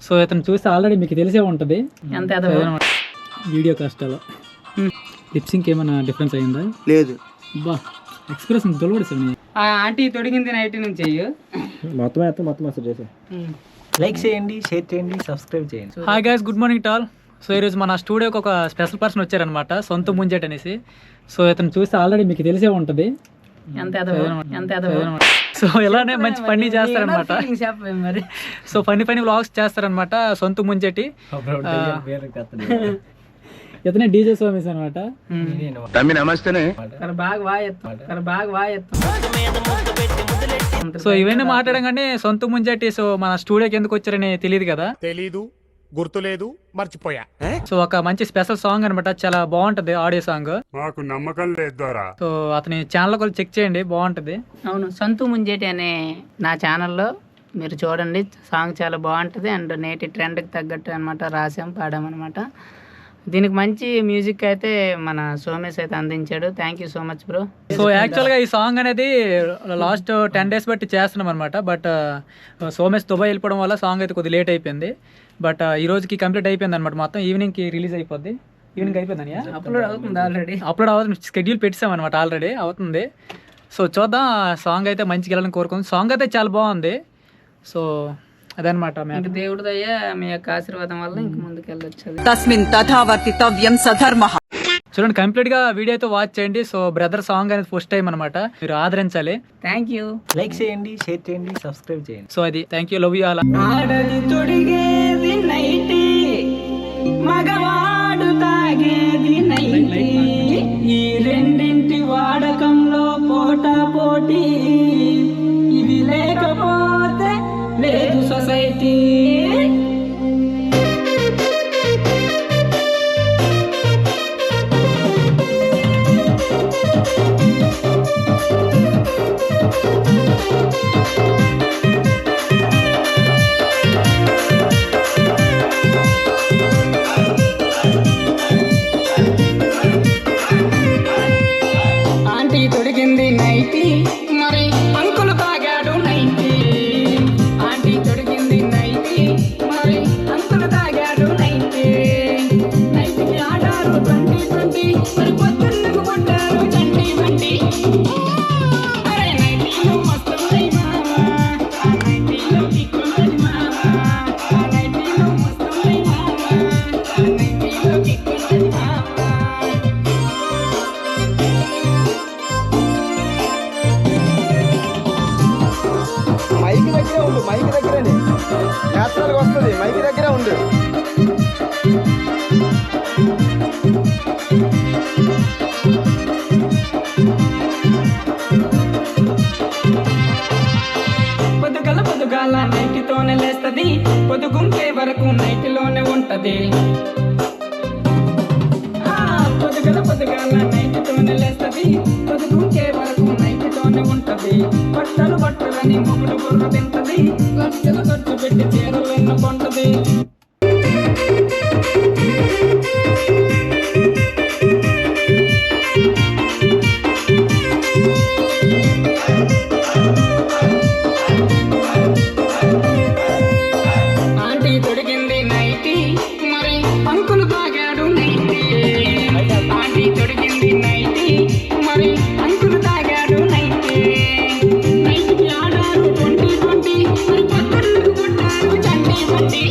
So ఇతను చూస్తే already మీకు తెలిసే ఉంటుంది వీడియో కష్టాలు. లిప్సింగ్ ఏమైనా డిఫరెన్స్ అయిందా? లేదు. బా ఎక్స్ప్రెషన్ తొలబడి ఆంటీ తొడిగింది నైట్ నుంచి మొత్తం చేసి లైక్ చేయండి, షేర్ చేయండి, సబ్స్క్రైబ్ చేయండి. Hi guys, good morning to all. So ఈరోజు మన స్టూడియోకి ఒక స్పెషల్ పర్సన్ వచ్చారనమాట, సొంత ముంజేట్ అనేసి. సో ఇతను చూస్తే ఆల్రెడీ మీకు తెలిసే ఉంటుంది. సో ఇలానే మంచి ఫన్నీ చేస్తారనమాట. సో ఫన్నీ వ్లాగ్స్ చేస్తారనమాట సొంత ముంజేటి. ఇతనే డీజే సోమేష్ అనమాట. సో ఇవన్నీ మాట్లాడగానే సొంత ముంజేటి. సో మన స్టూడియోకి ఎందుకు వచ్చారని తెలియదు కదా, తెలీదు, గుర్తులేదు, మర్చిపోయా. సో ఒక మంచి స్పెషల్ సాంగ్ అనమాట, చాలా బాగుంటది ఆడియో సాంగ్. మాకు నమ్మకం లేదు. సో అతని ఛానల్ కూడా చెక్ చేయండి, బాగుంటది. అవును, సొంతు ముంజేటి అనే నా ఛానల్లో మీరు చూడండి, సాంగ్ చాలా బాగుంటది. అండ్ నేటి ట్రెండ్కి తగ్గట్టు అనమాట రాసాం, పాడామన్నమాట. దీనికి మంచి మ్యూజిక్ అయితే మన సోమేష్ అయితే అందించాడు. Thank you so much bro. So యాక్చువల్గా ఈ సాంగ్ అనేది లాస్ట్ 10 days బట్టి చేస్తున్నాం అనమాట. బట్ సోమేష్ దుబాయ్ వెళ్ళిపోవడం వల్ల సాంగ్ అయితే కొద్దిగా లేట్ అయిపోయింది. బట్ ఈ రోజుకి కంప్లీట్ అయిపోయింది అనమాట. మొత్తం ఈవినింగ్కి రిలీజ్ అయిపోద్ది. ఈవినింగ్ అయిపోయిందని అప్లోడ్ అవుతుంది, అప్లోడ్ అవుతుంది. స్కెడ్యూల్ పెట్టామన్నమాట, ఆల్రెడీ అవుతుంది. సో చూద్దాం, సాంగ్ అయితే మంచిగా వెళ్ళాలని కోరుకుంది. సాంగ్ అయితే చాలా బాగుంది. సో అదనమాట. దేవుడి దయ, మీ యొక్క ఆశీర్వాదం వల్ల ఇంక ముందుకు వెళ్ళొచ్చు. తస్మిన్ తథావర్తితవ్యం సధర్మః. చూడండి, కంప్లీట్ గా వీడియో అయితే వాచ్ చేయండి. సో బ్రదర్ సాంగ్ అనేది ఫస్ట్ టైం అనమాట, మీరు ఆదరించాలి. Thank you. లైక్ చేయండి, షేర్ చేయండి, సబ్స్క్రైబ్ చేయండి. సో అది thank you, love you all. ఆడది తొడిగేది నైటి, మగవాడు తాగేది నైటి, ఈ రెండింటి వాడకంలో పోటీ, ఇవి లేకపోతే లేదు సొసైటీ. ఆంటీ తొడిగింది నైటీ, మరి అంకులు తాగాడు నైటీ. ఆంటీ తొడిగింది నైటీ, మరి అంకులు తాగాడు నైటీ. నైటీకి ఆడారు 2020, మరి పొద్దున్నకు కొట్టారు చంటి బండి. అరే నైటీలో మస్తున్నది మావా, ఆ నైటీలో కిక్కున్నది మావా, ఆ నైటీలో మస్తున్నది మావా, ఆ నైటీలో కిక్కున్నది మావా. మైక్ దగ్గరే ఉండు, మైక్ దగ్గరనే నేచురల్గా వస్తుంది. మైక్ దగ్గరే ఉండు. పొద్దుగాల నైటితోనే లేస్తది, పొద్దుగుంకే వరకు నైటిలోనే ఉంటది. పొద్దుగాల నైటితోనే లేస్తది, పొద్దుగుంకే వరకు నైటితోనే ఉంటది. బట్టలని మొగుడు బుర్ర తింటది, లక్షలు ఖర్చు పెట్టి చీరలు ఎన్నుకుంటది. ఆంటీ తొడిగింది నైటీ, మరి అంకులు తాగాడు నైటీ. ఆంటీ తొడిగింది నైటీ, మరి అంకులు తాగాడు నైటీ. నైట్కి ఆడారు 2020, మరి పక్కనకు కొట్టారు చంటి బండి.